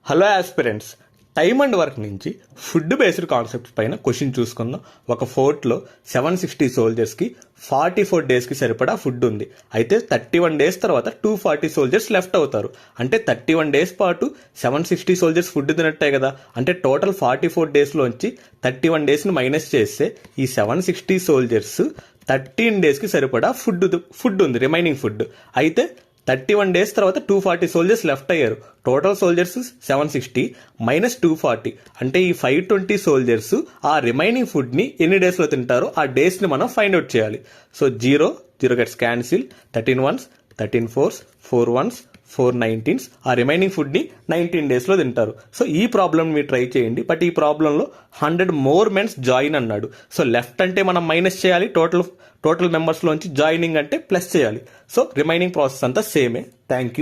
Hello aspirants, time and work నుంచి food based concepts పైన question చూసుకుందాం. ఒక ఫోర్ట్లో 760 సోల్జర్స్కి 44 డేస్కి సరిపడా ఫుడ్ ఉంది. అయితే 31 డేస్ తర్వాత 240 సోల్జర్స్ లెఫ్ట్ అవుతారు. అంటే 31 డేస్ పాటు 760 సోల్జర్స్ ఫుడ్ తినట్టే కదా. అంటే టోటల్ 44 డేస్లోంచి 31 డేస్ని మైనస్ చేస్తే ఈ 760 సోల్జర్స్ 13 డేస్కి సరిపడా ఫుడ్ ఉంది, రిమైనింగ్ ఫుడ్. అయితే 31 డేస్ తర్వాత 240 సోల్జర్స్ లెఫ్ట్ అయ్యారు. టోటల్ సోల్జర్స్ 760 మైనస్ 240 అంటే ఈ 520 సోల్జర్స్ ఆ రిమైనింగ్ ఫుడ్ని ఎన్ని డేస్లో తింటారో ఆ డేస్ని మనం ఫైండ్ అవుట్ చేయాలి. So 0 gets cancel, 13 1s, 13 4s, 4 1s, 4 19s ఆ రిమైనింగ్ ఫుడ్ని 19 డేస్లో తింటారు. సో ఈ ప్రాబ్లమ్ మీరు ట్రై చేయండి. బట్ ఈ ప్రాబ్లంలో 100 మోర్ మెన్స్ జాయిన్ అన్నాడు. సో లెఫ్ట్ అంటే మనం మైనస్ చేయాలి, టోటల్ మెంబర్స్లోంచి జాయినింగ్ అంటే ప్లస్ చేయాలి. సో రిమైనింగ్ ప్రాసెస్ అంతా సేమే. Thank you.